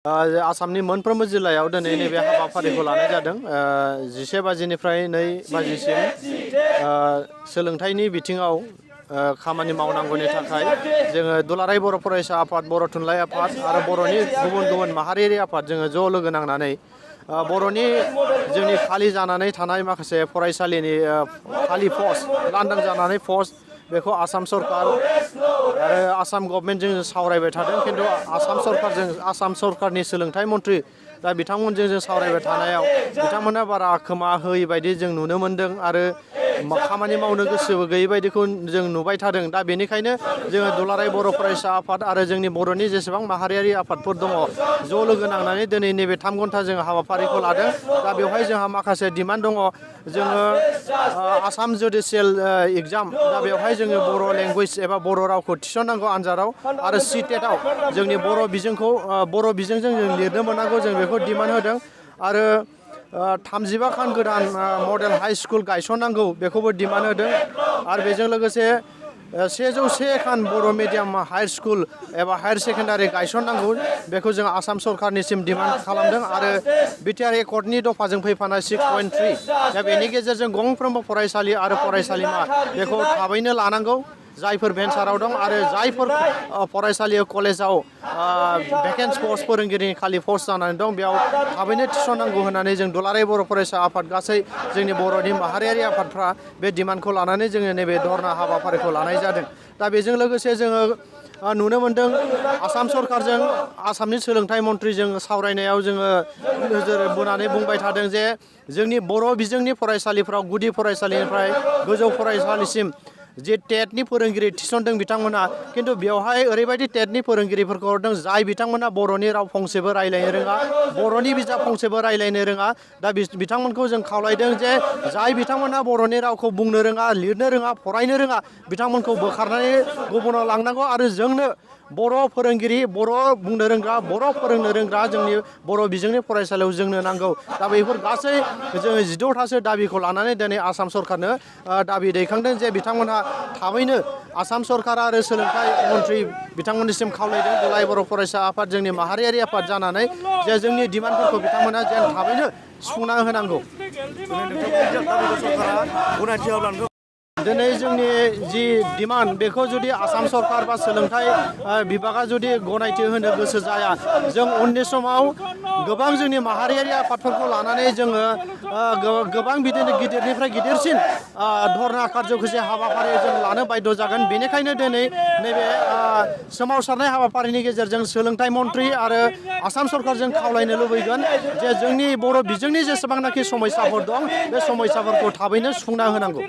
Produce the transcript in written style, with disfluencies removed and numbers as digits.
आसामनि मोनफ्रोमबो जिल्लायाव दिनै नैबे हाबाफारिखौ लानाय जादों 11 बाजिनिफ्राय 2 बाजिसिम सोलोंथाइनि बिथिङाव खामानि मावनांगौनि थाखाय जोङो दुलाराय बर' फरायसा आफाद, बर' थुनलाइ आफाद आरो बर'नि गुबुन गुबुन माहारियारि आफाद जोङो ज' लोगो नांनानै बर'नि जोंनि खालि जानानै थानाय माखासे फरायसालिनि खालि पस्ट, लांदां जानानै पस्ट बेखौ आसाम सरकार आरो आसाम गभर्नमेन्टजों सावरायबाय थादों। खिन्थु आसाम सरकारनि सोलोंथाइ मन्थ्रि दा बिथांमोनजों जों सावरायबाय थानायाव बिथांमोना बारा खोमा होयै बायदि जों नुनो मोन्दों आरो खामानि मावनो गोसोबो गैयै बायदिखौ जों नुबाय थादों। दा बेनिखायनो जोङो दुलाराय बर' फरायसा आफाद आरो जोंनि बर'नि जेसेबां माहारियारि आफादफोर दङ ज' लोगो नांनानै दिनै नैबे 3 घन्टा जोङो हाबाफारिखौ लादों। दा बेवहाय जोंहा माखासे डिमान्ड दङ। जोङो आसाम जुडिसियेल एग्जाम, दा बेवहाय जोङो बर' लेंगुवेज एबा बर' रावखौ थिसननांगौ आनजादाव आरो सिटेटआव जोंनि बर' बिजोंजों जों लिरनो मोननांगौ, जों बेखौ डिमान्ड होदों। आरो 35 खान गोदान मडेल हाइ स्कुल गायसननांगौ बेखौबो डिमान्ड होदों। आरो बेजों लोगोसे 101 खान बर' मिडियाम हाई स्कुल एबा हायार सेकेन्डारि गायसननांगौ बेखौ जों आसाम सरकारनिसिम डिमान्ड खालामदों। आरो बिटिआर एकर्डनि दफाजों फैफानाय 6.3 दा बेनि गेजेरजों गंफ्रोमबो फरायसालि आरो फरायसालिमा बेखौ थाबैनो लानांगौ जायफोर भेन्साराव दं आरो जायफोर फरायसालियाव कलेजाव भेकेन्स पस्ट, फोरोंगिरिनि खालि पस्ट जानानै दं बेयाव थाबैनो थिसननांगौ होननानै जों दुलाराय बर' फरायसा आफाद गासै जोंनि बर'नि माहारियारि आफादफ्रा बे डिमान्डखौ लानानै जोङो नैबे धरना हाबाफारिखौ लानाय जादों। दा बेजों लोगोसे जोङो नुनो मोन्दों आसाम सरकारजों आसामनि सोलोंथाइ मन्थ्रिजों सावरायनायाव जोङो नोजोर बोनानै बुंबाय थादों जे जोंनि बर' बिजोंनि फरायसालिफ्राव गुदि फरायसालिनिफ्राय गोजौ फरायसालिसिम जे टेटनि फोरोंगिरि थिसनदों बिथांमोना, खिन्थु बेवहाय ओरैबायदि टेटनि फोरोंगिरिफोरखौ हरदों जाय बिथांमोना बर'नि राव फंसेबो रायज्लायनो रोङा, बर'नि बिजाब फंसेबो रायज्लायनो रोङा। दा बिथांमोनखौ जों खावलायदों जे जाय बिथांमोना बर'नि रावखौ बुंनो रोङा, लिरनो रोङा, फरायनो रोङा बिथांमोनखौ बोखारनानै गुबुनाव लांनांगौ आरो जोंनो बर' फोरोंगिरि, बर' बुंनो रोंग्रा, बर' फोरोंनो रोंग्रा जोंनि बर' बिजोंनि फरायसालियाव जोंनो नांगौ। दा बेफोर गासै जोङो 14थासो दाबिखौ लानानै दिनै आसाम सरकारनो दाबि दैखांदों जे बिथांमोनहा थाबैनो आसाम सरकार आरो सोलोंथाइ मन्थ्रि बिथांमोननिसिम खावलायदों दुलाराय बर' फरायसा आफाद जोंनि माहारियारि आफाद जानानै जे जोंनि डिमान्डफोरखौ बिथांमोना जेन थाबैनो सुफुंना होनांगौ। दिनै जोंनि जि डिमान्ड बेखौ जुदि आसाम सरकार बा सोलोंथाइ बिभागा जुदि गनायथि होनो गोसो जाया, जों उननि समाव गोबां जोंनि माहारियारि आफादफोरखौ लानानै जोङो गोबां बिदिनो गिदिरनिफ्राय गिदिरसिन धरना कार्ज'खुसि हाबाफारि जों लानो बाध्य जागोन। बेनिखायनो दिनै नैबे सोमावसारनाय हाबाफारिनि गेजेरजों सोलोंथाइ मन्थ्रि आरो आसाम सरकारजों खावलायनो लुबैगोन जे जोंनि बर' बिजोंनि जेसेबांनाखि समस्याफोर दं बे समस्याफोरखौ थाबैनो सुफुंना होनांगौ।